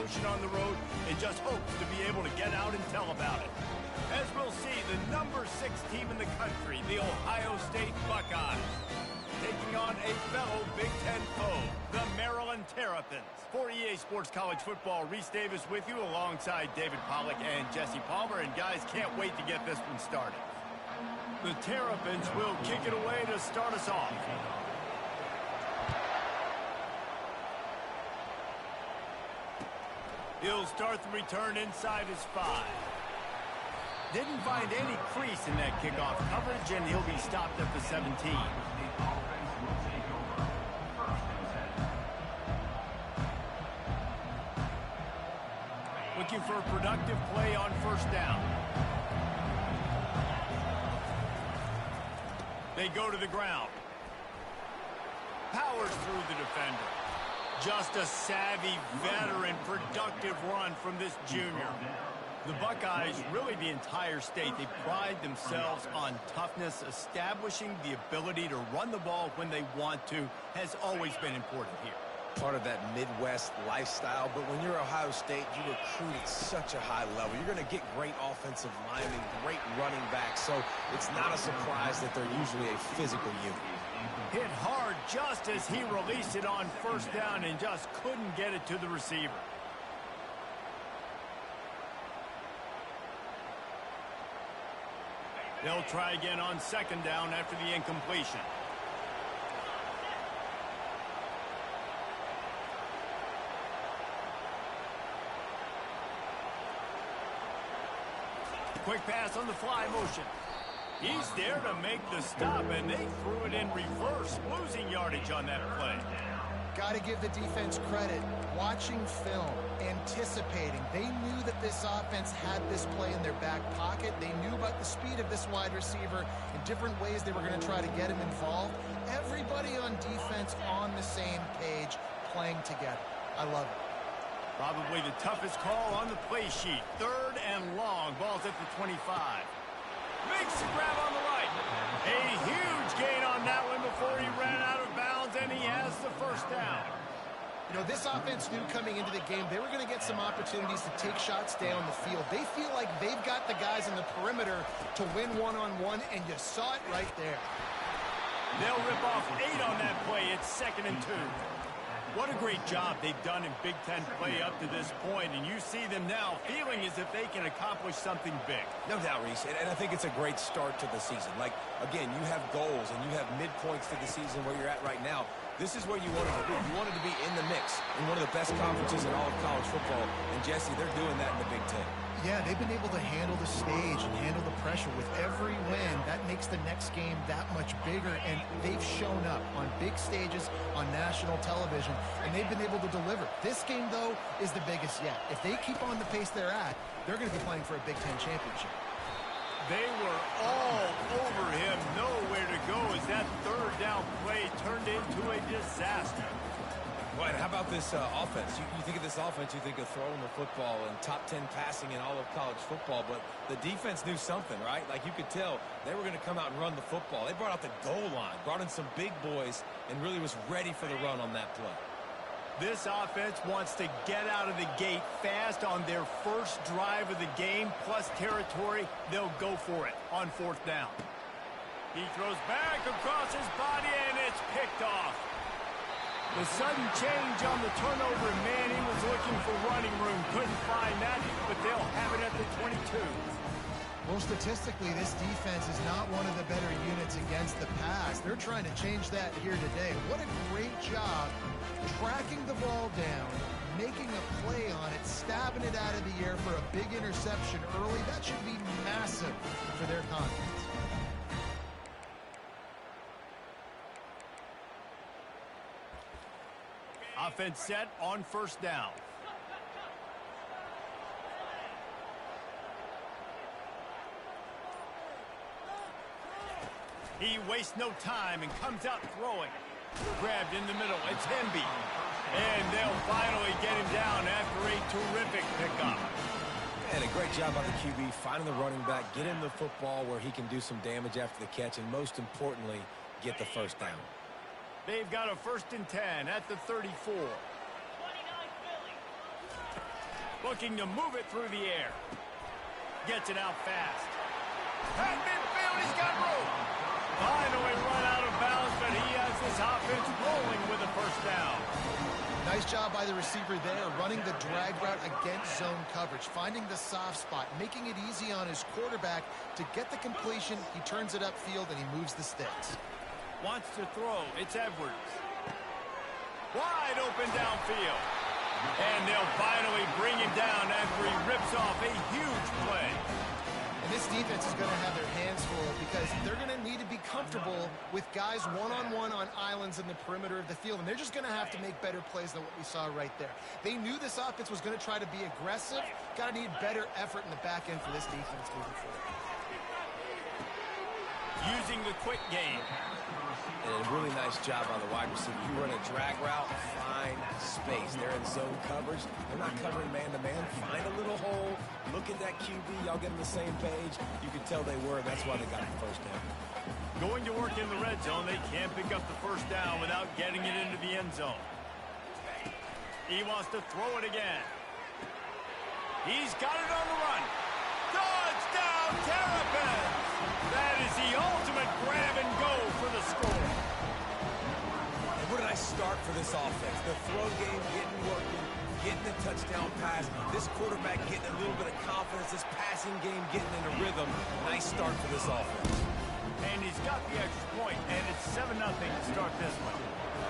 emotion on the road and just hopes to be able to get out and tell about it. As we'll see, the number 6 team in the country, the Ohio State Buckeyes, taking on a fellow Big Ten foe, the Maryland Terrapins. For EA Sports College Football, Reese Davis with you alongside David Pollack and Jesse Palmer. And guys, can't wait to get this one started. The Terrapins will kick it away to start us off. He'll start the return inside his 5. Didn't find any crease in that kickoff coverage, and he'll be stopped at the 17. Looking for a productive play on first down. They go to the ground. Powers through the defender. Just a savvy, veteran, productive run from this junior. The Buckeyes, really the entire state, they pride themselves on toughness. Establishing the ability to run the ball when they want to has always been important here. Part of that Midwest lifestyle, but when you're Ohio State, you recruit at such a high level. You're going to get great offensive linemen, great running backs, so it's not a surprise that they're usually a physical unit. Hit hard just as he released it on first down and just couldn't get it to the receiver. They'll try again on second down after the incompletion. Quick pass on the fly motion. He's there to make the stop, and they threw it in reverse, losing yardage on that play. Got to give the defense credit. Watching film, anticipating. They knew that this offense had this play in their back pocket. They knew about the speed of this wide receiver in different ways they were going to try to get him involved. Everybody on defense on the same page, playing together. I love it. Probably the toughest call on the play sheet. 3rd and long. Ball's at the 25. Makes the grab on the right. A huge gain on that one before he ran out of bounds, and he has the first down. You know, this offense knew coming into the game they were going to get some opportunities to take shots down the field. They feel like they've got the guys in the perimeter to win one-on-one, and you saw it right there. They'll rip off 8 on that play. It's 2nd and 2. What a great job they've done in Big Ten play up to this point, and you see them now feeling as if they can accomplish something big. No doubt, Reese, and I think it's a great start to the season. Like, again, you have goals and you have midpoints to the season where you're at right now. This is where you wanted to be. You wanted to be in the mix in one of the best conferences in all of college football, and Jesse, they're doing that in the Big Ten. Yeah, they've been able to handle the stage and handle the pressure with every win. That makes the next game that much bigger, and they've shown up on big stages on national television, and they've been able to deliver. This game, though, is the biggest yet. If they keep on the pace they're at, they're going to be playing for a Big Ten championship. They were all over him, nowhere to go as that 3rd down play turned into a disaster. Well, how about this offense? You think of this offense, you think of throwing the football and top 10 passing in all of college football, but the defense knew something, right? Like, you could tell they were going to come out and run the football. They brought out the goal line, brought in some big boys, and really was ready for the run on that play. This offense wants to get out of the gate fast on their first drive of the game, plus territory. They'll go for it on 4th down. He throws back across his body, and it's picked off. The sudden change on the turnover, man, he was looking for running room. Couldn't find that, but they'll have it at the 22. Well, statistically, this defense is not one of the better units against the pass. They're trying to change that here today. What a great job tracking the ball down, making a play on it, stabbing it out of the air for a big interception early. That should be massive for their confidence. Offense set on first down. He wastes no time and comes out throwing. Grabbed in the middle. It's Hemby. And they'll finally get him down after a terrific pickup. And a great job by the QB, finding the running back, get him the football where he can do some damage after the catch, and most importantly, get the first down. They've got a 1st and 10 at the 34. Looking to move it through the air. Gets it out fast. At midfield, he's got room. Finally run out of bounds, but he has this offense rolling with a first down. Nice job by the receiver there, running the drag route against zone coverage, finding the soft spot, making it easy on his quarterback to get the completion. He turns it upfield, and he moves the sticks. Wants to throw. It's Edwards. Wide open downfield. And they'll finally bring him down after he rips off a huge play. And this defense is going to have their hands full because they're going to need to be comfortable with guys one-on-one on islands in the perimeter of the field. And they're just going to have to make better plays than what we saw right there. They knew this offense was going to try to be aggressive. Got to need better effort in the back end for this defense moving forward. Using the quick game. And a really nice job on the wide receiver. You run a drag route, find space. They're in zone coverage. They're not covering man-to-man. Find a little hole. Look at that QB. Y'all get on the same page. You can tell they were, and that's why they got the first down. Going to work in the red zone. They can't pick up the first down without getting it into the end zone. He wants to throw it again. He's got it on the run. Touchdown, Terrapins! That is the ultimate grab and go for the score. And where did I start for this offense? The throw game getting working, getting the touchdown pass. This quarterback getting a little bit of confidence. This passing game getting in a rhythm. Nice start for this offense. And he's got the extra point, and it's 7-0 to start this one.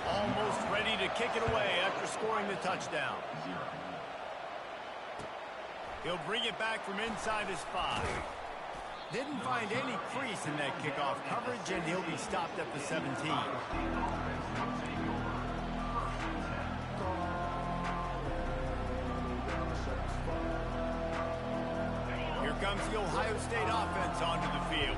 Almost ready to kick it away after scoring the touchdown. He'll bring it back from inside his 5. Didn't find any crease in that kickoff coverage, and he'll be stopped at the 17. Here comes the Ohio State offense onto the field.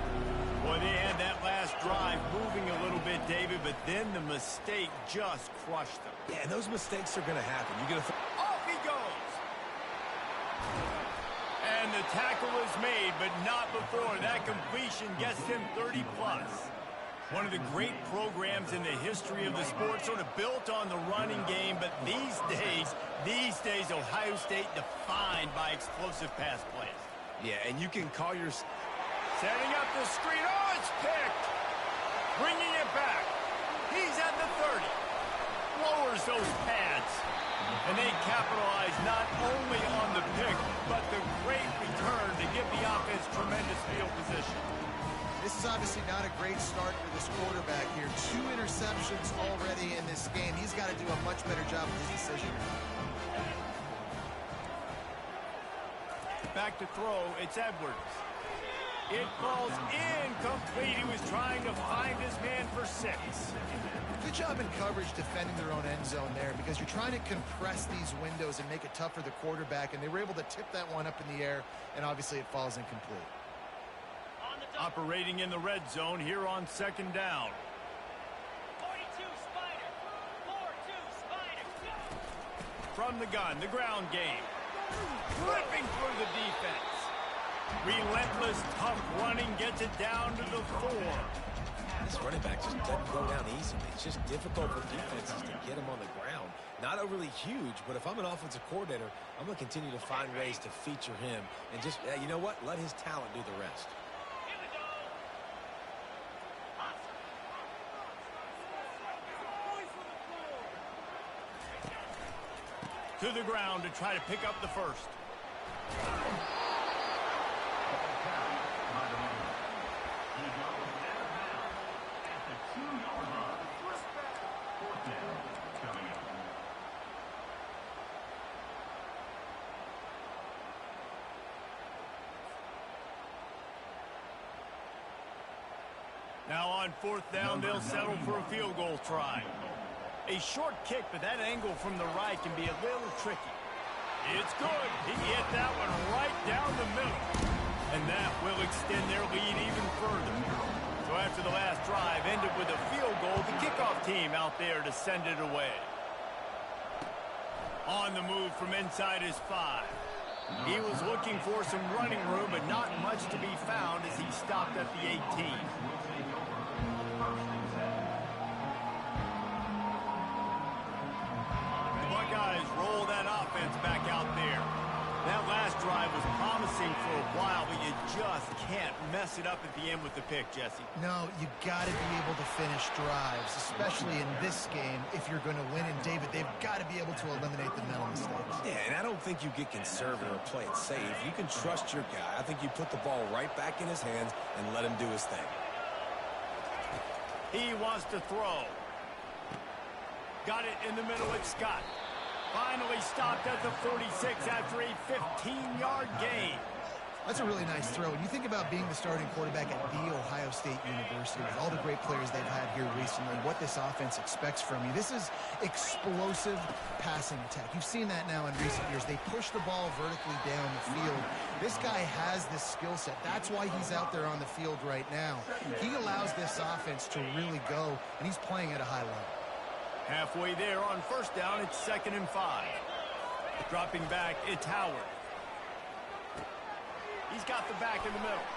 Boy, they had that last drive moving a little bit, David, but then the mistake just crushed them. Yeah, and those mistakes are going to happen. You get Off he goes! And the tackle is made, but not before that completion gets him 30-plus. One of the great programs in the history of the sport, sort of built on the running game, but these days, Ohio State defined by explosive pass plays. Yeah, and you can call your... Setting up the screen. Oh, it's picked. Bringing it back. He's at the 30. Lowers those pads. And they capitalize not only on the pick, but the great return to give the offense tremendous field position. This is obviously not a great start for this quarterback here. 2 interceptions already in this game. He's got to do a much better job with his decision. Back to throw. It's Edwards. It falls incomplete. He was trying to find his man for 6. Good job in coverage defending their own end zone there because you're trying to compress these windows and make it tough for the quarterback, and they were able to tip that one up in the air, and obviously it falls incomplete. Operating in the red zone here on 2nd down. 42 Spider. 4-2 Spider. From the gun, the ground game. Ripping through the defense. Relentless, tough running gets it down to the 4. This running back just doesn't go down easily. It's just difficult for defenses to get him on the ground. Not overly huge, but if I'm an offensive coordinator, I'm going to continue to find ways to feature him and just, you know what, let his talent do the rest. To the ground to try to pick up the first. Now on 4th down, they'll settle for a field goal try. A short kick, but that angle from the right can be a little tricky. It's good. He hit that one right down the middle. And that will extend their lead even further. So after the last drive ended with a field goal, the kickoff team out there to send it away. On the move from inside his 5. He was looking for some running room, but not much to be found as he stopped at the 18. The Buckeyes roll that offense back out there. just can't mess it up at the end with the pick, Jesse. No, you got to be able to finish drives, especially in this game if you're going to win. And, David, they've got to be able to eliminate the mental mistakes. Yeah, and I don't think you get conservative or play it safe. You can trust your guy. I think you put the ball right back in his hands and let him do his thing. He wants to throw. Got it in the middle. It's Scott. Finally stopped at the 46 after a 15-yard gain. That's a really nice throw. When you think about being the starting quarterback at The Ohio State University, with all the great players they've had here recently, what this offense expects from you, this is explosive passing attack. You've seen that now in recent years. They push the ball vertically down the field. This guy has this skill set. That's why he's out there on the field right now. He allows this offense to really go, and he's playing at a high level. Halfway there on first down, it's 2nd and 5. Dropping back, it's Howard. He's got the back in the middle.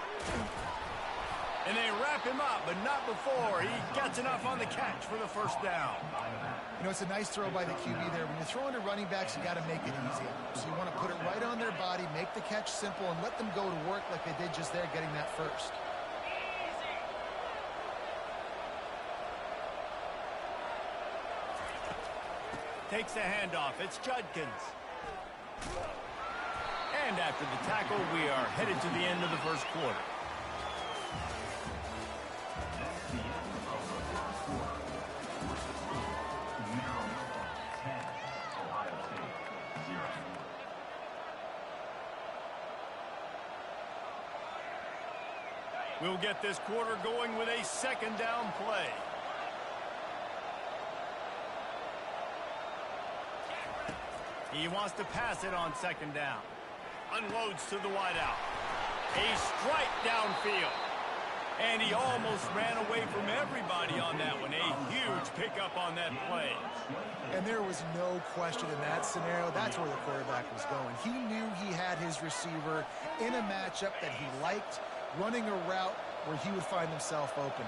And they wrap him up, but not before he gets enough on the catch for the first down. You know, it's a nice throw by the QB there. When you're throwing to running backs, you got to make it easy. So you want to put it right on their body, make the catch simple, and let them go to work like they did just there, getting that first. Takes the handoff. It's Judkins. And after the tackle, we are headed to the end of the first quarter. We'll get this quarter going with a 2nd down play. He wants to pass it on 2nd down. Unloads to the wideout. A strike downfield. And he almost ran away from everybody on that one. A huge pickup on that play. And there was no question in that scenario. That's where the quarterback was going. He knew he had his receiver in a matchup that he liked, running a route where he would find himself open.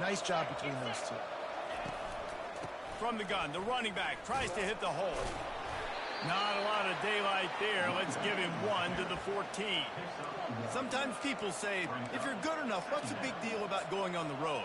Nice job between those two. From the gun, the running back tries to hit the hole. Not a lot of daylight there. Let's give him 1 to the 14. Sometimes people say, if you're good enough, what's the big deal about going on the road?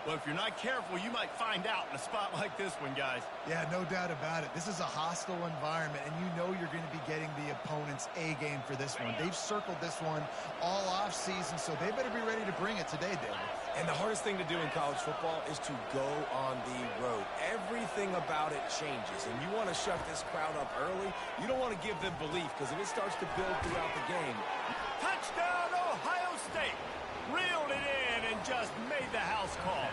Well, if you're not careful, you might find out in a spot like this one, guys. Yeah, no doubt about it. This is a hostile environment, and you know you're going to be getting the opponent's A game for this one. They've circled this one all off season, so they better be ready to bring it today, David. And the hardest thing to do in college football is to go on the road. Everything about it changes, and you want to shut this crowd up early. You don't want to give them belief, because if it starts to build throughout the game. Touchdown, Ohio State! Reeled it in and just made the house call.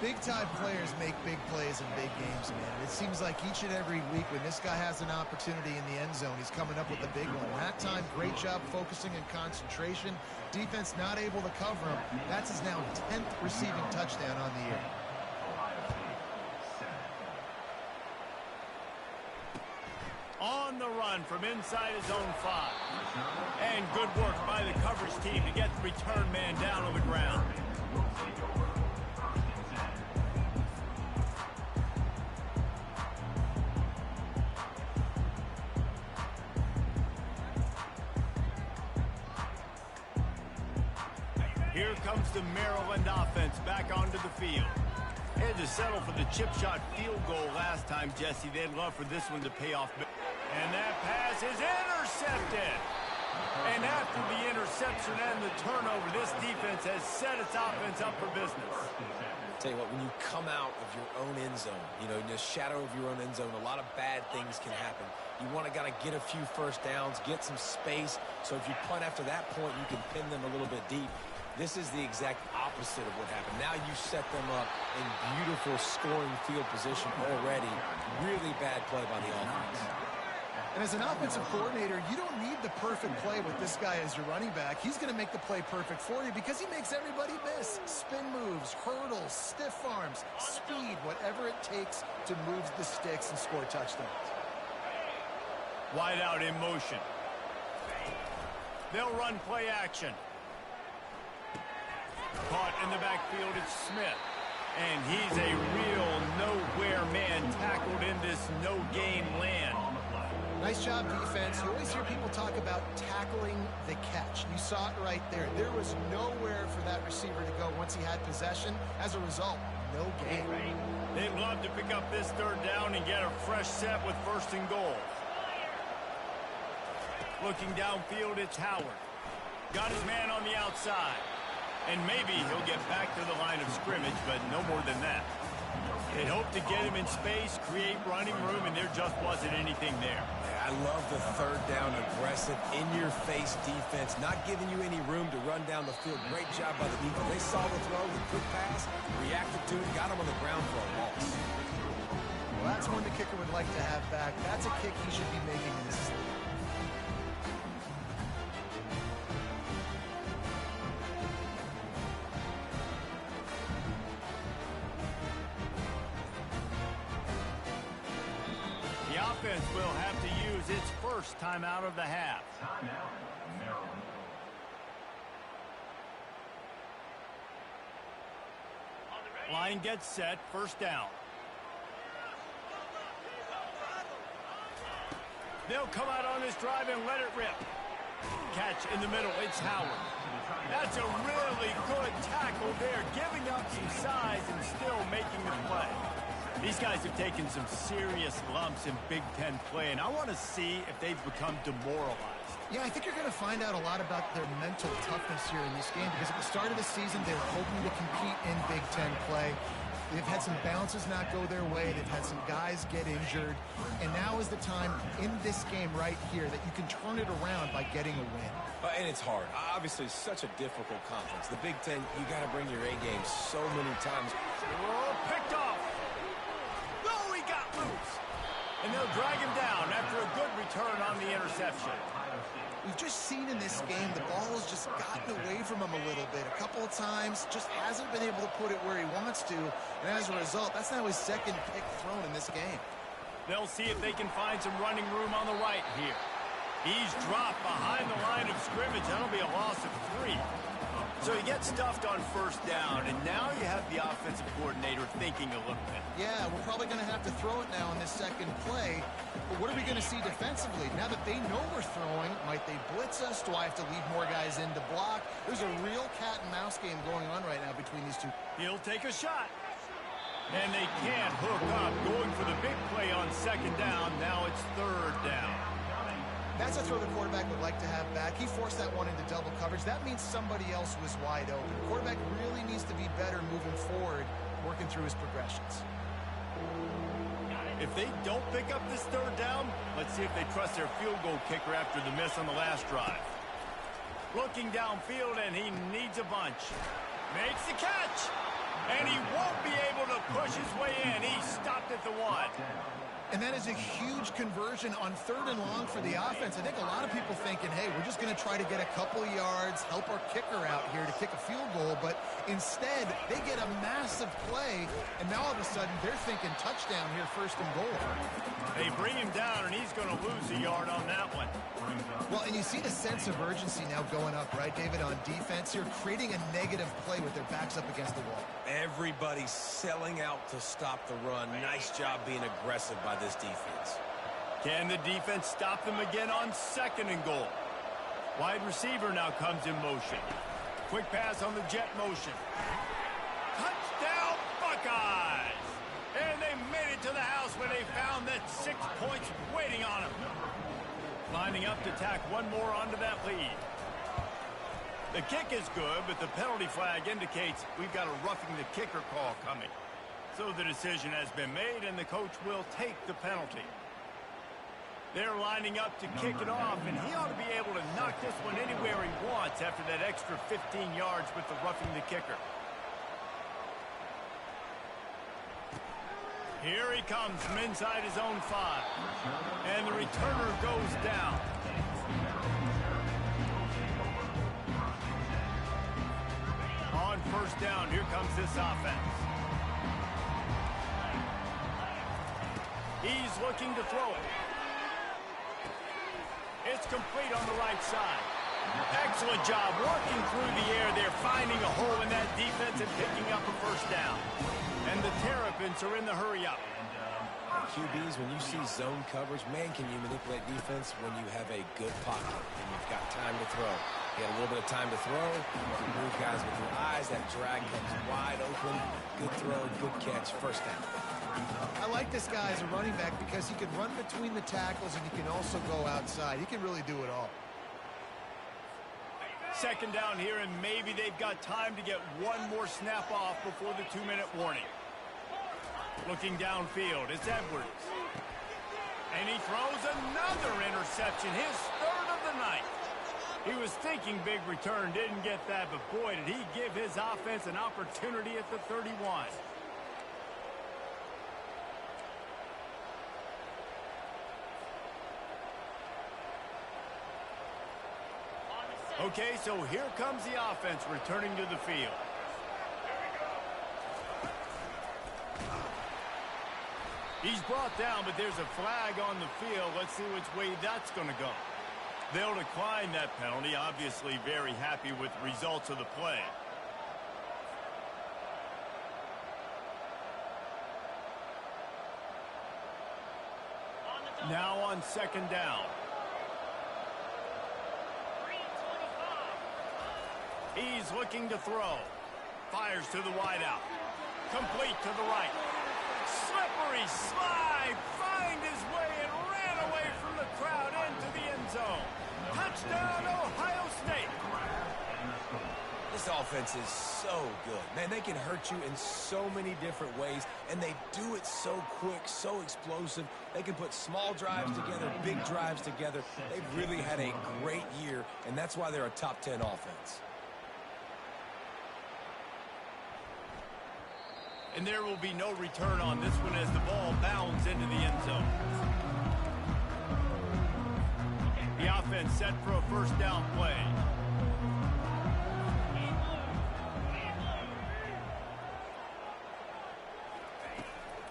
Big-time players make big plays in big games, man. It seems like each and every week when this guy has an opportunity in the end zone, he's coming up with a big one. That time, great job focusing and concentration. Defense not able to cover him. That's his now 10th receiving touchdown on the year. On the run from inside his own 5. And good work by the coverage team to get the return man down on the ground. Here comes the Maryland offense back onto the field. Had to settle for the chip shot field goal last time, Jesse. They'd love for this one to pay off. And that pass is intercepted. And after the interception and the turnover, this defense has set its offense up for business. Tell you what, when you come out of your own end zone, you know, in the shadow of your own end zone, a lot of bad things can happen. You want to get a few first downs, get some space. So if you punt after that point, you can pin them a little bit deep. This is the exact opposite of what happened. Now you set them up in beautiful scoring field position already. Really bad play by the offense. And as an offensive coordinator, you don't need the perfect play with this guy as your running back. He's going to make the play perfect for you because he makes everybody miss. Spin moves, hurdles, stiff arms, speed, whatever it takes to move the sticks and score touchdowns. Wide out in motion. They'll run play action. Caught in the backfield, it's Smith. And he's a real nowhere man tackled in this no-gain land. Nice Nice job, defense. You always hear people talk about tackling the catch. You saw it right there. There was nowhere for that receiver to go once he had possession. As a result, no gain. They'd love to pick up this third down and get a fresh set with first and goal. Looking downfield, it's Howard. Got his man on the outside. And maybe he'll get back to the line of scrimmage, but no more than that. They'd hope to get him in space, create running room, and there just wasn't anything there. I love the third down aggressive, in-your-face defense, not giving you any room to run down the field. Great job by the defense. They saw the throw, the quick pass, reacted to it, got him on the ground for a loss. Well, that's one the kicker would like to have back. That's a kick he should be making in this league. The offense will have to use its first timeout of the half. Line gets set, first down. They'll come out on this drive and let it rip. Catch in the middle, it's Howard. That's a really good tackle there, giving up some size and still making the play. These guys have taken some serious lumps in Big Ten play, and I want to see if they've become demoralized. Yeah, I think you're going to find out a lot about their mental toughness here in this game, because at the start of the season, they were hoping to compete in Big Ten play. They've had some bounces not go their way. They've had some guys get injured. And now is the time in this game right here that you can turn it around by getting a win. And it's hard. Obviously, such a difficult conference. The Big Ten, you got to bring your A game so many times. Oh, picked off. No, he got loose. And they'll drag him down after a good return on the interception. We've just seen in this game the ball has just gotten away from him a little bit. A couple of times, just hasn't been able to put it where he wants to. And as a result, that's now his second pick thrown in this game. They'll see if they can find some running room on the right here. He's dropped behind the line of scrimmage. That'll be a loss of 3. So he gets stuffed on first down, and now you have the offensive coordinator thinking a little bit. Yeah, we're probably going to have to throw it now in this second play. But what are we going to see defensively? Now that they know we're throwing, might they blitz us? Do I have to leave more guys in to block? There's a real cat-and-mouse game going on right now between these two. He'll take a shot. And they can't hook up. Going for the big play on second down. Now it's third down. That's a throw the quarterback would like to have back. He forced that one into double coverage. That means somebody else was wide open. The quarterback really needs to be better moving forward, working through his progressions. If they don't pick up this third down, let's see if they trust their field goal kicker after the miss on the last drive. Looking downfield, and he needs a bunch. Makes the catch. And he won't be able to push his way in. He stopped at the 1. And that is a huge conversion on third and long for the offense. I think a lot of people thinking, hey, we're just going to try to get a couple of yards, help our kicker out here to kick a field goal. But instead, they get a massive play, and now all of a sudden they're thinking touchdown here, first and goal. They bring him down, and he's going to lose a yard on that one. Well, and you see the sense of urgency now going up, right, David, on defense here, creating a negative play with their backs up against the wall. Everybody's selling out to stop the run. Nice job being aggressive by this defense. Can the defense stop them again on second and goal? Wide receiver now comes in motion. Quick pass on the jet motion. Touchdown, Buckeyes! And they made it to the house when they found that 6 points waiting on them. Lining up to tack one more onto that lead. The kick is good, but the penalty flag indicates we've got a roughing the kicker call coming. So the decision has been made, and the coach will take the penalty. They're lining up to kick it off, and he ought to be able to knock this one anywhere he wants after that extra 15 yards with the roughing the kicker. Here he comes from inside his own 5. And the returner goes down. On first down, here comes this offense. He's looking to throw it. It's complete on the right side. Excellent job working through the air there, finding a hole in that defense and picking up a first down. And the Terrapins are in the hurry-up. QBs, when you see zone coverage, man, can you manipulate defense when you have a good pocket and you've got time to throw. You got a little bit of time to throw. You can move guys with your eyes. That drag comes wide open. Good throw, good catch, first down. I like this guy as a running back because he can run between the tackles and he can also go outside. He can really do it all. Second down here, and maybe they've got time to get one more snap off before the 2-minute warning. Looking downfield, it's Edwards. And he throws another interception, his third of the night. He was thinking big return, didn't get that, but boy, did he give his offense an opportunity at the 31. Okay, so here comes the offense returning to the field. He's brought down, but there's a flag on the field. Let's see which way that's going to go. They'll decline that penalty. Obviously very happy with the results of the play. Now on second down. He's looking to throw. Fires to the wideout. Complete to the right. Slippery slide. Find his way and ran away from the crowd into the end zone. Touchdown, Ohio State. This offense is so good. Man, they can hurt you in so many different ways, and they do it so quick, so explosive. They can put small drives together, big drives together. They've really had a great year, and that's why they're a top 10 offense. And there will be no return on this one as the ball bounds into the end zone. The offense set for a first down play.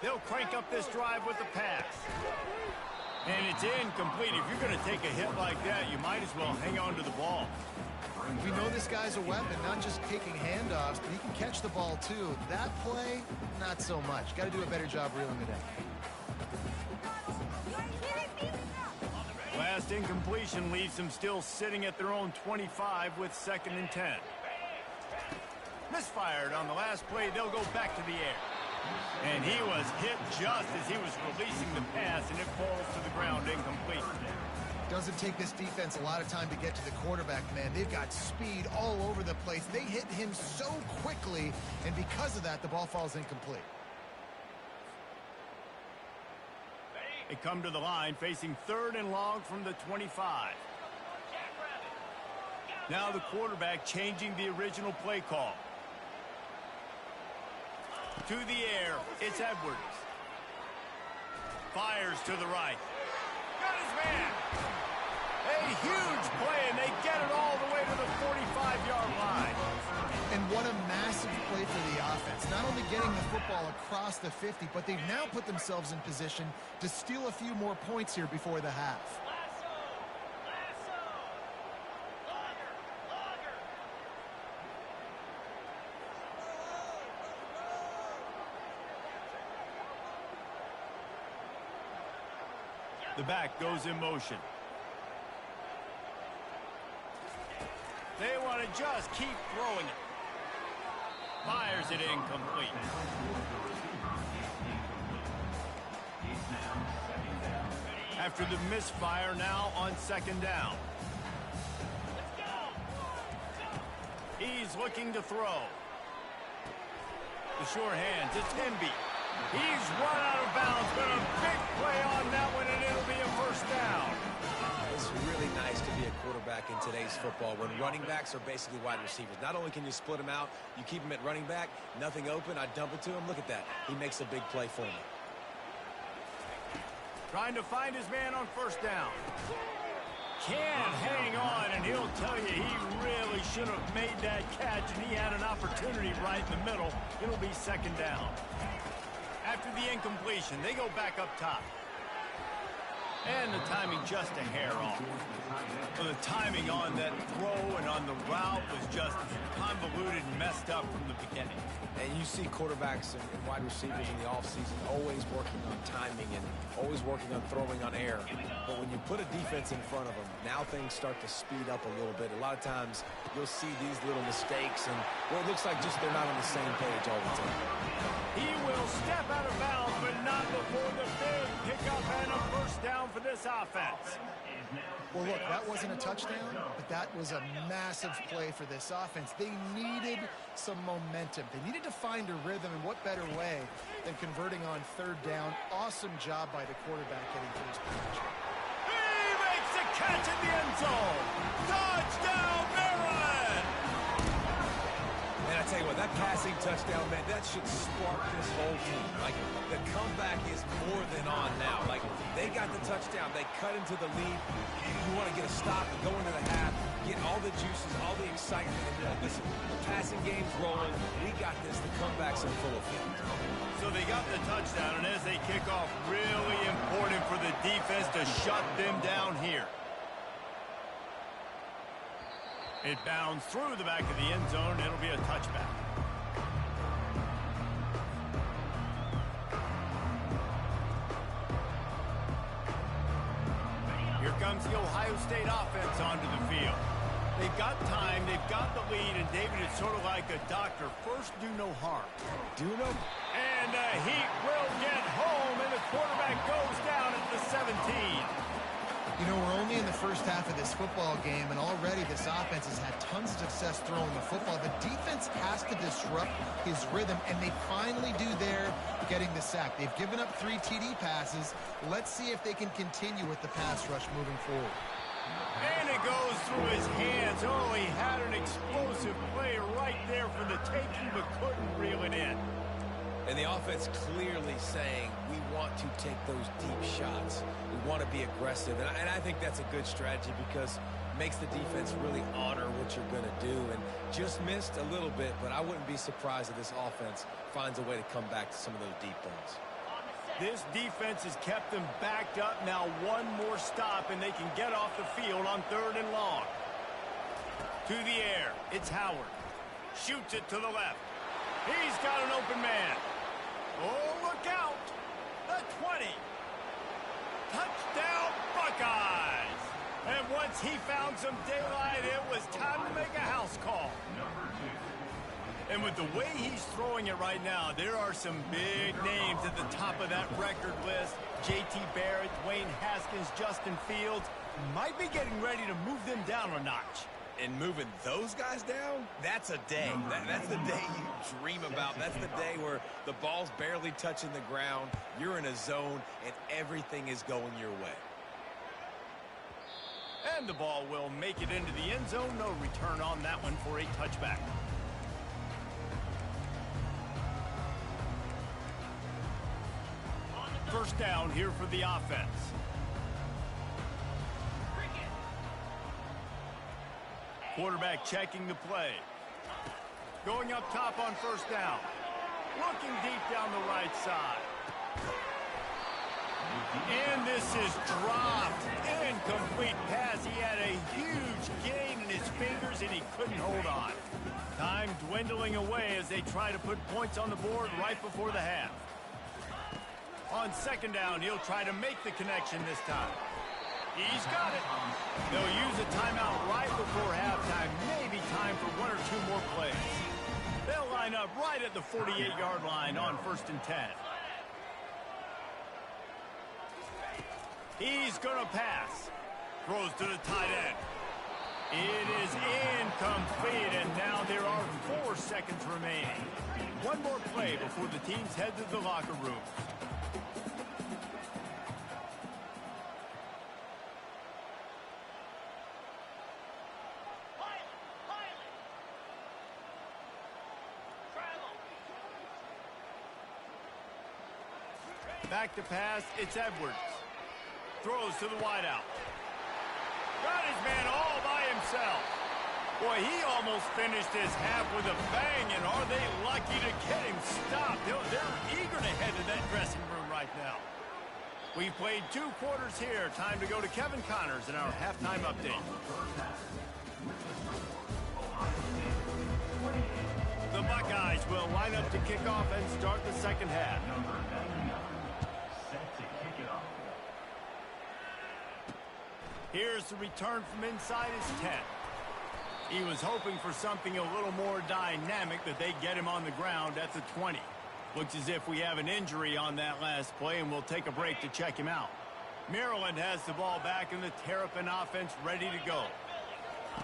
They'll crank up this drive with the pass. And it's incomplete. If you're going to take a hit like that, you might as well hang on to the ball. We know this guy's a weapon, not just taking handoffs, but he can catch the ball too. That play, not so much. Got to do a better job reeling it in. Last incompletion leaves them still sitting at their own 25 with 2nd and 10. Misfired on the last play. They'll go back to the air. And he was hit just as he was releasing the pass, and it falls to the ground incomplete. Doesn't take this defense a lot of time to get to the quarterback, man. They've got speed all over the place. They hit him so quickly, and because of that, the ball falls incomplete. They come to the line facing 3rd and long from the 25. Now the quarterback changing the original play call. To the air, it's Edwards. Fires to the right. Got his man. A huge play, and they get it all the way to the 45-yard line. And what a massive play for the offense. Not only getting the football across the 50, but they've now put themselves in position to steal a few more points here before the half. The back goes in motion. They want to just keep throwing it. Fires it incomplete. After the misfire, now on 2nd down. He's looking to throw. The sure hands, it's Hemby. He's run out of bounds, but a big play on that one, and it'll be a first down. It's really nice to be a quarterback in today's football when running backs are basically wide receivers. Not only can you split them out, you keep them at running back, nothing open, I dump it to him. Look at that. He makes a big play for me. Trying to find his man on first down. Can't hang on, and he'll tell you he really should have made that catch, and he had an opportunity right in the middle. It'll be 2nd down. After the incompletion, they go back up top. And the timing just a hair off. So the timing on that throw and on the route was just convoluted and messed up from the beginning. And you see quarterbacks and wide receivers in the offseason always working on timing and always working on throwing on air. But when you put a defense in front of them, now things start to speed up a little bit. A lot of times you'll see these little mistakes and where it looks like just they're not on the same page all the time. He will step out of bounds, but not before the big pickup and a first down for this offense. Well, look, that wasn't a touchdown, but that was a massive play for this offense. They needed some momentum. They needed to find a rhythm, and what better way than converting on third down. Awesome job by the quarterback getting to his position. He makes the catch in the end zone. Touchdown, Maryland! And I tell you what, that passing touchdown, man, that should spark this whole team. Like, the comeback is more than on now. Like, they got the touchdown. They cut into the lead. You want to get a stop and go into the half, get all the juices, all the excitement. And be like, listen, the passing game's rolling. We got this. The comeback's in full effect. So they got the touchdown, and as they kick off, really important for the defense to shut them down here. It bounds through the back of the end zone. It'll be a touchback. Here comes the Ohio State offense onto the field. They've got time, they've got the lead, and David, it's sort of like a doctor. First, do no harm. Do no... And the Heat will get home, and the quarterback goes down at the 17. You know, we're only in the first half of this football game, and already this offense has had tons of success throwing the football. The defense has to disrupt his rhythm, and they finally do there, getting the sack. They've given up 3 TD passes. Let's see if they can continue with the pass rush moving forward. And it goes through his hands. Oh, he had an explosive play right there for the taking, but couldn't reel it in. And the offense clearly saying, we want to take those deep shots. We want to be aggressive. And I think that's a good strategy because it makes the defense really honor what you're going to do. And just missed a little bit, but I wouldn't be surprised if this offense finds a way to come back to some of those deep ones. This defense has kept them backed up. Now one more stop, and they can get off the field on 3rd and long. To the air. It's Howard. Shoots it to the left. He's got an open man. Oh, look out. The 20. Touchdown, Buckeyes. And once he found some daylight, it was time to make a house call. And with the way he's throwing it right now, there are some big names at the top of that record list. J.T. Barrett, Dwayne Haskins, Justin Fields might be getting ready to move them down a notch. And moving those guys down, that's a day. That's the day you dream about. That's the day where the ball's barely touching the ground, you're in a zone, and everything is going your way. And the ball will make it into the end zone. No return on that one for a touchback. First down here for the offense. Quarterback checking the play. Going up top on first down. Looking deep down the right side. And this is dropped. Incomplete pass. He had a huge gain in his fingers, and he couldn't hold on. Time dwindling away as they try to put points on the board right before the half. On second down, he'll try to make the connection this time. He's got it. They'll use a timeout right before halftime. Maybe time for 1 or 2 more plays. They'll line up right at the 48-yard line on 1st and 10. He's going to pass. Throws to the tight end. It is incomplete, and now there are 4 seconds remaining. One more play before the teams head to the locker room. Back to pass, it's Edwards. Throws to the wideout. Got his man all by himself. Boy, he almost finished his half with a bang, and are they lucky to get him stopped? They're eager to head to that dressing room right now. We've played 2 quarters here. Time to go to Kevin Connors in our halftime update. The Buckeyes will line up to kick off and start the second half. Here's the return from inside his 10. He was hoping for something a little more dynamic, but they get him on the ground at the 20. Looks as if we have an injury on that last play, and we'll take a break to check him out. Maryland has the ball back, and the Terrapin offense ready to go.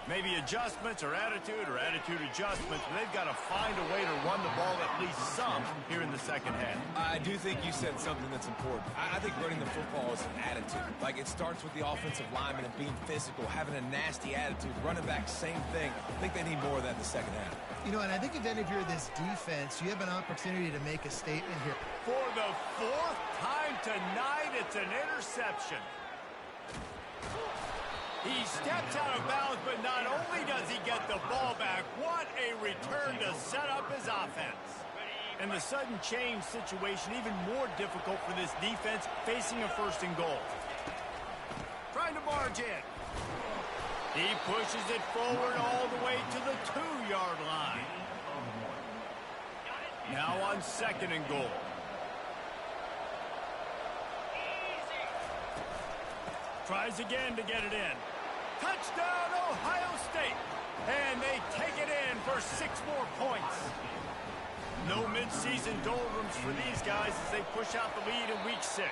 Maybe adjustments or attitude adjustments, but they've got to find a way to run the ball at least some here in the second half. I do think you said something that's important. I think running the football is an attitude. Like, it starts with the offensive lineman and being physical, having a nasty attitude. Running back, same thing. I think they need more of that in the second half. You know, and I think if any of you're this defense, you have an opportunity to make a statement here. For the 4th time tonight, it's an interception. He steps out of bounds, but not only does he get the ball back, what a return to set up his offense. And the sudden change situation even more difficult for this defense facing a 1st and goal. Trying to barge in. He pushes it forward all the way to the 2-yard line. Now on 2nd and goal. Tries again to get it in. Touchdown, Ohio State. And they take it in for 6 more points. No midseason doldrums for these guys as they push out the lead in week 6.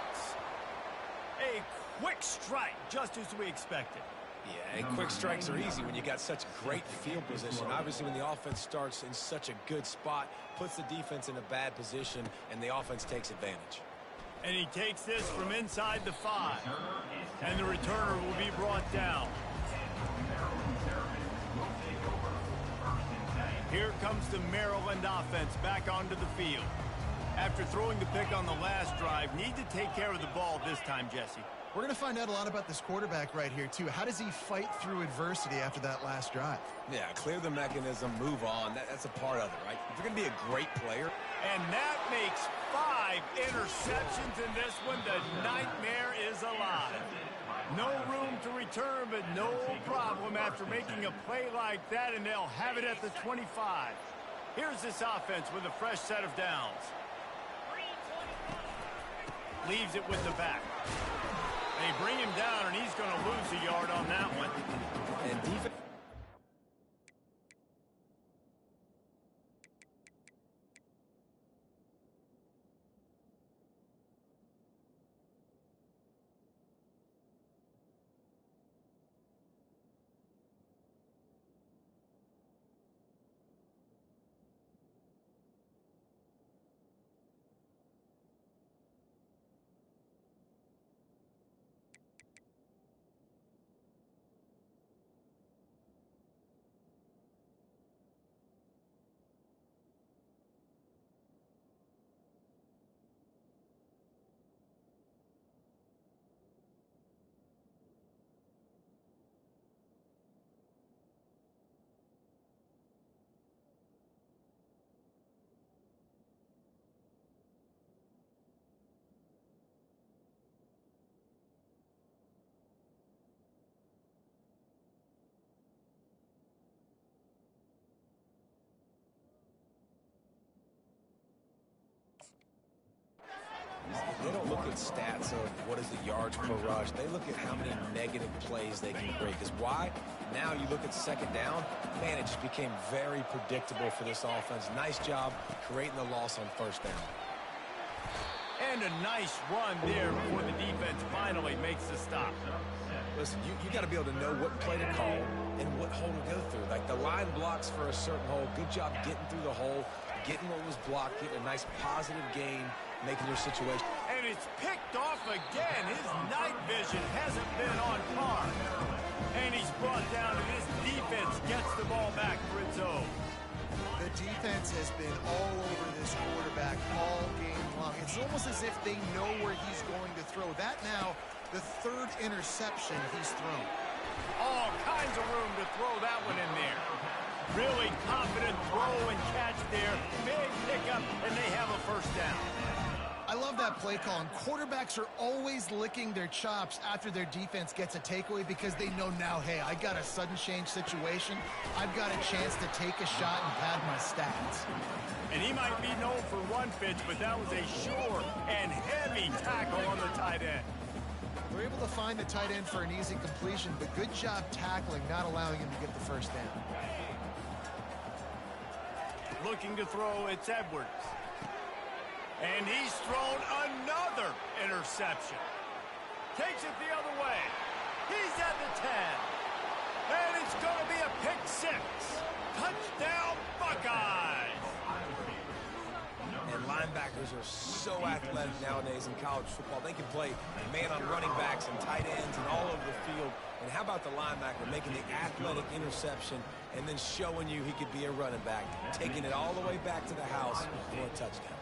A quick strike, just as we expected. Yeah, and quick strikes are easy when you got such great field position. Obviously, when the offense starts in such a good spot, puts the defense in a bad position, and the offense takes advantage. And he takes this from inside the 5. And the returner will be brought down. Here comes the Maryland offense back onto the field. After throwing the pick on the last drive, need to take care of the ball this time, Jesse. We're going to find out a lot about this quarterback right here, too. How does he fight through adversity after that last drive? Yeah, clear the mechanism, move on. That's a part of it, right? If you're going to be a great player. And that makes 5 interceptions in this one. The nightmare is alive. No room to return, but no problem after making a play like that, and they'll have it at the 25. Here's this offense with a fresh set of downs. Leaves it with the back. They bring him down, and he's going to lose a yard on that one. And defense. They don't look at stats of what is the yards per rush. They look at how many negative plays they can create. Because why? Now you look at 2nd down, man, it just became very predictable for this offense. Nice job creating the loss on 1st down. And a nice run there before the defense finally makes the stop. Listen, you got to be able to know what play to call and what hole to go through. Like, the line blocks for a certain hole. Good job getting through the hole, getting what was blocked, getting a nice positive gain, making your situation. And it's picked off again. His night vision hasn't been on par. And he's brought down, and this defense gets the ball back for its own. The defense has been all over this quarterback all game long. It's almost as if they know where he's going to throw. That now, the 3rd interception he's thrown. All kinds of room to throw that one in there. Really confident throw and catch there. Big pickup, and they have a 1st down. I love that play call, and quarterbacks are always licking their chops after their defense gets a takeaway because they know now, hey, I got a sudden change situation. I've got a chance to take a shot and pad my stats. And he might be known for one pitch, but that was a sure and heavy tackle on the tight end. We're able to find the tight end for an easy completion, but good job tackling, not allowing him to get the first down. Looking to throw, it's Edwards. And he's thrown another interception. Takes it the other way. He's at the 10. And it's going to be a pick 6. Touchdown, Buckeyes. And linebackers are so athletic nowadays in college football. They can play man on running backs and tight ends and all over the field. And how about the linebacker making the athletic interception and then showing you he could be a running back, taking it all the way back to the house for a touchdown.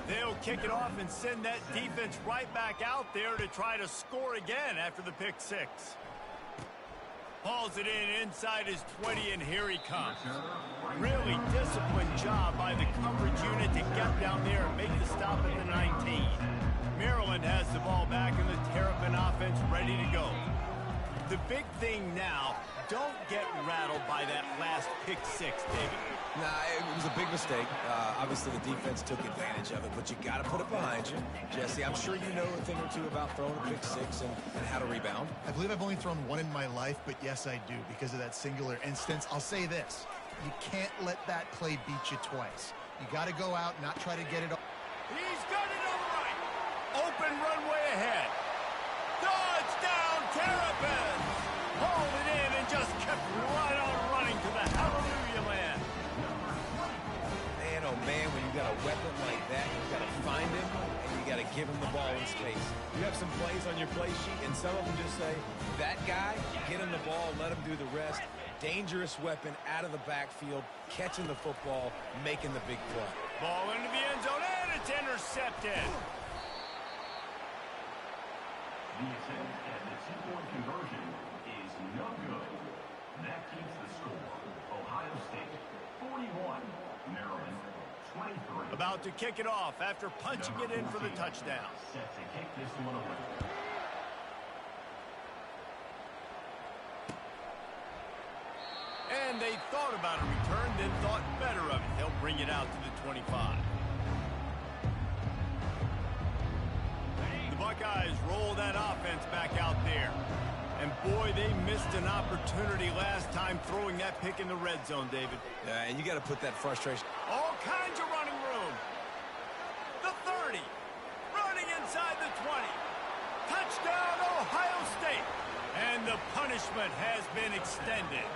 They'll kick it off and send that defense right back out there to try to score again after the pick 6. Hauls it in inside his 20, and here he comes. Really disciplined job by the coverage unit to get down there and make the stop at the 19. Maryland has the ball back and the Terrapin offense ready to go. The big thing now, don't get rattled by that last pick 6, David. Nah, it was a big mistake. Obviously, the defense took advantage of it, but you got to put it behind you. Jesse, I'm sure you know a thing or two about throwing a pick 6 and how to rebound. I believe I've only thrown one in my life, but yes, I do because of that singular instance. I'll say this. You can't let that play beat you twice. You got to go out, not try to get it. He's got it on the right. Open runway ahead. Touchdown, Terrapins! Hauled it in and just kept right on running to the hallelujah land. Man, oh man, when you got a weapon like that, you got to find him and you got to give him the ball in space. You have some plays on your play sheet, and some of them just say, that guy, get him the ball, let him do the rest. Dangerous weapon out of the backfield, catching the football, making the big play. Ball into the end zone, and it's intercepted. The attempt at the two-point conversion is no good. That keeps the score. Ohio State 41, Maryland 23. About to kick it off after punching it in for the touchdown. Set to kick this one away. And they thought about a return, then thought better of it. They'll bring it out to the 25. The Buckeyes roll that offense back out there. And boy, they missed an opportunity last time throwing that pick in the red zone, David. Yeah, and you got to put that frustration. All kinds of running room. The 30. Running inside the 20. Touchdown, Ohio State. And the punishment has been extended.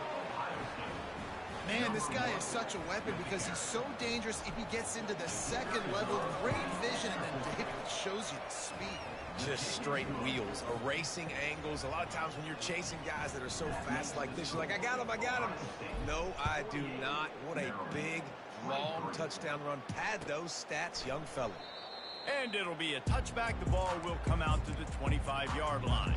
Man, this guy is such a weapon because he's so dangerous if he gets into the second level. Great vision, and then David shows you the speed. Just straight wheels, erasing angles. A lot of times when you're chasing guys that are so fast like this, you're like, I got him, I got him. No, I do not. What a big, long touchdown run. Pad those stats, young fella. And it'll be a touchback. The ball will come out to the 25-yard line.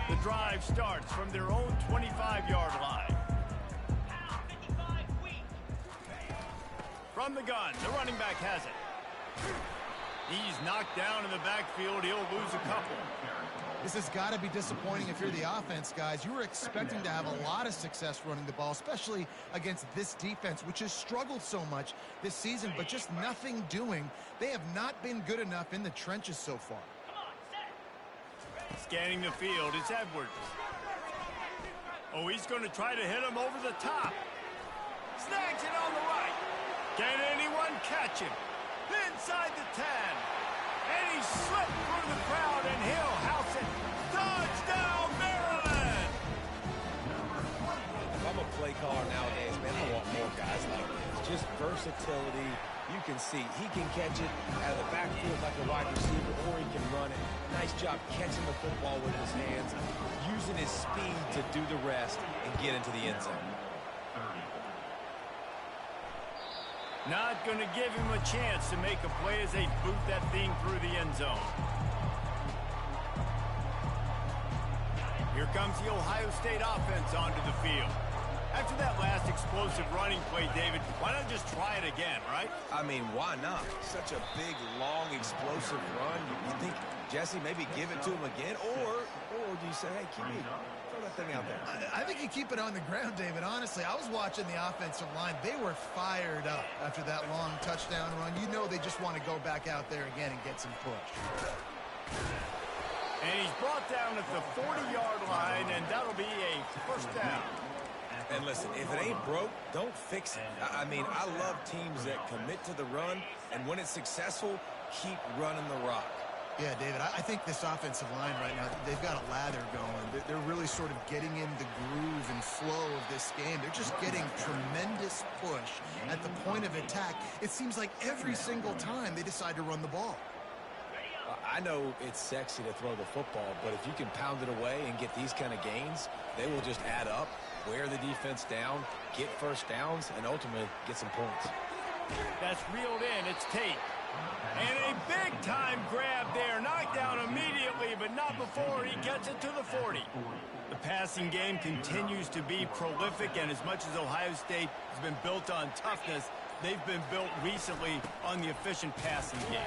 The drive starts from their own 25-yard line. From the gun, the running back has it. He's knocked down in the backfield. He'll lose a couple. This has got to be disappointing if you're the offense, guys. You were expecting to have a lot of success running the ball, especially against this defense, which has struggled so much this season, but just nothing doing. They have not been good enough in the trenches so far. Scanning the field, it's Edwards. Oh, he's going to try to hit him over the top. Snags it on the right. Can anyone catch him? Inside the 10. And he slipped through the crowd, and he'll house it. Touchdown, Maryland! If I'm a play caller nowadays, man, I want more guys like this. Just versatility. You can see he can catch it out of the backfield like a wide receiver, or he can run it. Nice job catching the football with his hands, using his speed to do the rest and get into the end zone. Not going to give him a chance to make a play as they boot that thing through the end zone. Here comes the Ohio State offense onto the field. After that last explosive running play, David, why not just try it again, right? I mean, why not? Such a big, long, explosive run. You think, Jesse, maybe give it to him again? Or do you say, hey, QB, throw that thing out there? I think you keep it on the ground, David. Honestly, I was watching the offensive line. They were fired up after that long touchdown run. You know they just want to go back out there again and get some push. And he's brought down at the 40-yard line, and that'll be a first down. And listen, if it ain't broke, don't fix it. I mean, I love teams that commit to the run, and when it's successful, keep running the rock. Yeah, David, I think this offensive line right now, they've got a lather going. They're really sort of getting in the groove and flow of this game. They're just getting tremendous push at the point of attack. It seems like every single time they decide to run the ball. I know it's sexy to throw the football, but if you can pound it away and get these kind of gains, they will just add up, wear the defense down, get first downs, and ultimately get some points. That's reeled in. It's Tate. And a big-time grab there. Knocked down immediately, but not before he gets it to the 40. The passing game continues to be prolific, and as much as Ohio State has been built on toughness, they've been built recently on the efficient passing game.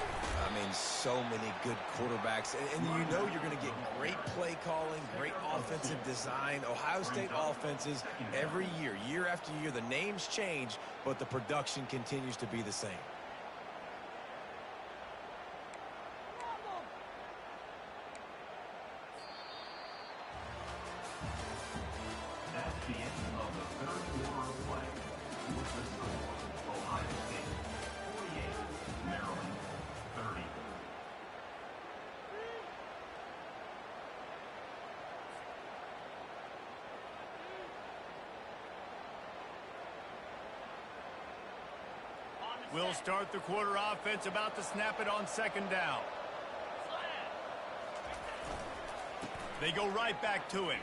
I mean, so many good quarterbacks. And you know you're going to get great play calling, great offensive design. Ohio State offenses every year, year after year, the names change, but the production continues to be the same. That's the end of the third quarter of play. With the score, Ohio State 48, Maryland 30. We'll start the quarter offense, about to snap it on second down. They go right back to him.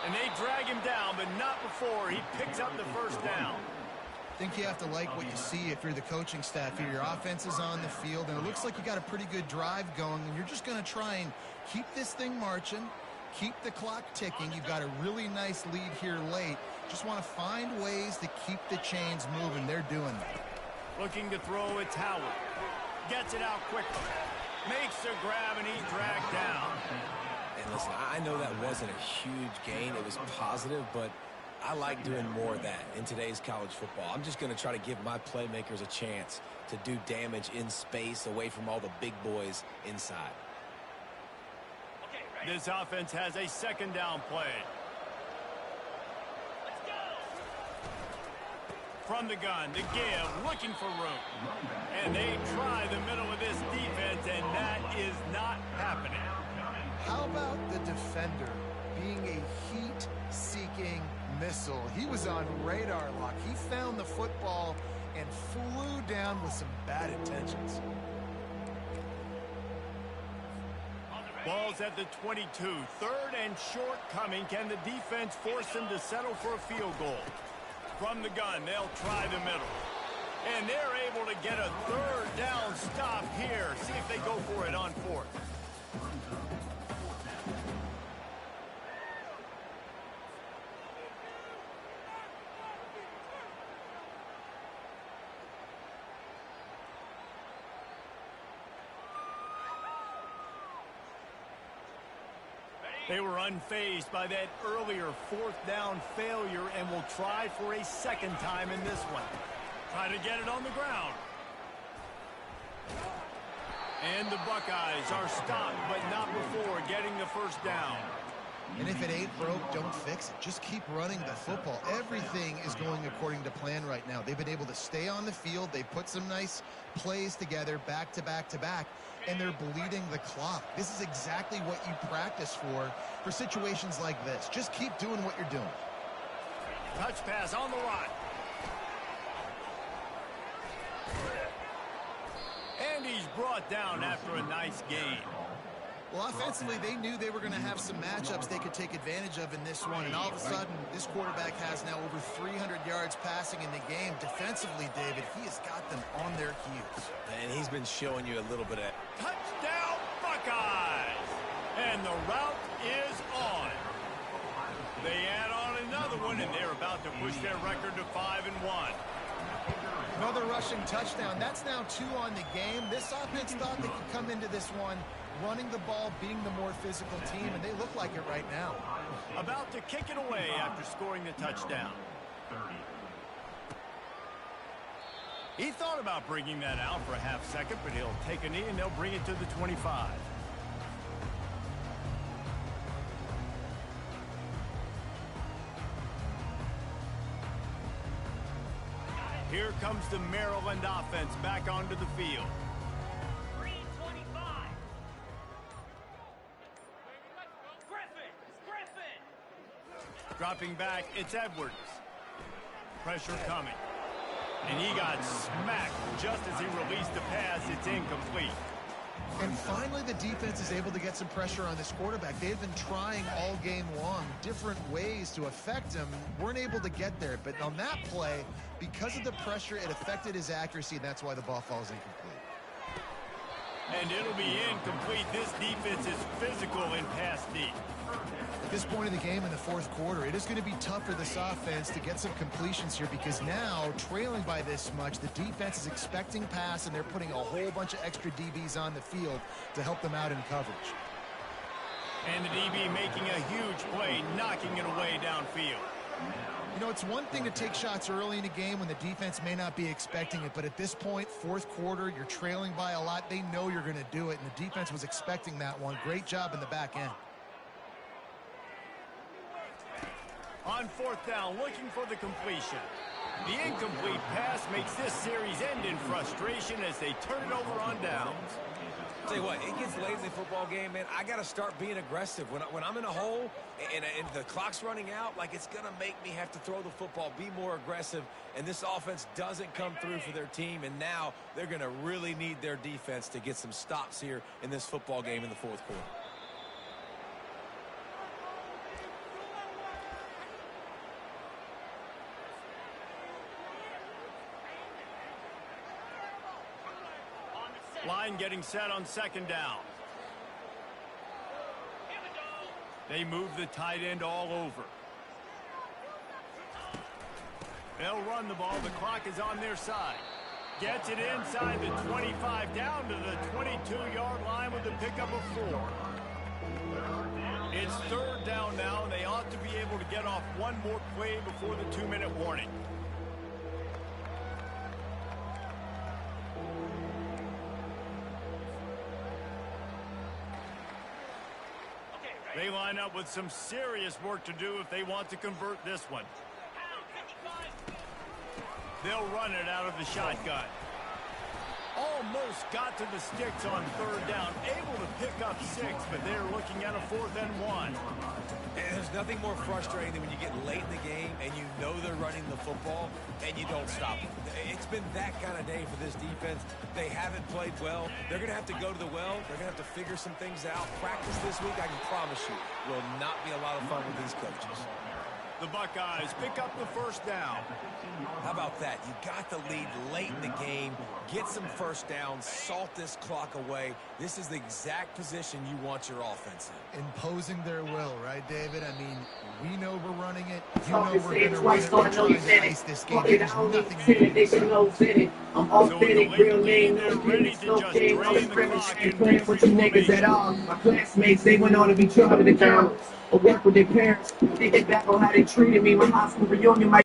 And they drag him down, but not before he picks up the first down. I think you have to like what you see if you're the coaching staff here. Your offense is on the field, and it looks like you got a pretty good drive going, and you're just going to try and keep this thing marching, keep the clock ticking. You've got a really nice lead here late. Just want to find ways to keep the chains moving. They're doing that. Looking to throw, it's Howard. Gets it out quickly. Makes a grab, and he's dragged down. And listen, I know that wasn't a huge gain. It was positive, but I like doing more of that in today's college football. I'm just going to try to give my playmakers a chance to do damage in space away from all the big boys inside. This offense has a second down play. From the gun, the give, looking for room. And they try the middle of this defense, and that is not happening. How about the defender being a heat-seeking missile? He was on radar lock. He found the football and flew down with some bad intentions. Ball's at the 22. Third and short coming. Can the defense force them to settle for a field goal? From the gun, they'll try the middle. And they're able to get a third down stop here. See if they go for it on fourth. They were unfazed by that earlier fourth down failure and will try for a second time in this one. Try to get it on the ground. And the Buckeyes are stopped, but not before getting the first down. And if it ain't broke, don't fix it. Just keep running the football. Everything is going according to plan right now. They've been able to stay on the field. They put some nice plays together back to back to back, and they're bleeding the clock. This is exactly what you practice for situations like this. Just keep doing what you're doing. Touch pass on the line. And he's brought down after a nice gain. Well, offensively, they knew they were going to have some matchups they could take advantage of in this one, and all of a sudden, this quarterback has now over 300 yards passing in the game. Defensively, David, he has got them on their heels. And he's been showing you a little bit of Touchdown, Buckeyes! And the route is on. push their record to 5-1. Another rushing touchdown. That's now 2 on the game. This offense thought they could come into this one running the ball, being the more physical team, and they look like it right now. About to kick it away after scoring the touchdown. He thought about bringing that out for a half second, but he'll take a knee and they'll bring it to the 25. Here comes the Maryland offense back onto the field. Green 25. Griffin. Dropping back, it's Edwards. Pressure coming. And he got smacked just as he released the pass. It's incomplete. And finally, the defense is able to get some pressure on this quarterback. They've been trying all game long different ways to affect him. Weren't able to get there. But on that play, because of the pressure, it affected his accuracy. And that's why the ball falls incomplete. And it'll be incomplete. This defense is physical in pass deep. At this point in the game in the fourth quarter, it is going to be tough for this offense to get some completions here because now, trailing by this much, the defense is expecting pass, and they're putting a whole bunch of extra DBs on the field to help them out in coverage. And the DB making a huge play, knocking it away downfield. You know, it's one thing to take shots early in the game when the defense may not be expecting it, but at this point, fourth quarter, you're trailing by a lot. They know you're going to do it, and the defense was expecting that one. Great job in the back end. On fourth down, looking for the completion. The incomplete pass makes this series end in frustration as they turn it over on downs. Tell you what, it gets late in the football game, man. I got to start being aggressive. When I'm in a hole and the clock's running out, like, it's going to make me have to throw the football, be more aggressive, and this offense doesn't come through for their team, and now they're going to really need their defense to get some stops here in this football game in the fourth quarter. Line getting set on second down. They move the tight end all over. They'll run the ball. The clock is on their side. Gets it inside the 25, down to the 22-yard line with the pickup of 4. It's third down now, and they ought to be able to get off one more play before the 2-minute warning. They line up with some serious work to do if they want to convert this one. They'll run it out of the shotgun. Almost got to the sticks on third down. Able to pick up 6, but they're looking at a 4th and 1. And there's nothing more frustrating than when you get late in the game and you know they're running the football and you don't stop them. It's been that kind of day for this defense. They haven't played well. They're going to have to go to the well. They're going to have to figure some things out. Practice this week, I can promise you, will not be a lot of fun with these coaches. The Buckeyes pick up the first down. How about that? You got the lead late in the game. Get some first downs. Salt this clock away. This is the exact position you want your offense in. Imposing their will, right, David? I mean, we know we're running it. You know we're going to run it. We're trying to ice this game. There's nothing you can do. I'm authentic, real name, no gimmicks, no game, no scrimmage, ain't playing with you niggas at all. My classmates, they went on to be chartered accountants or work with their parents. Thinking back on how they treated me, my high school reunion might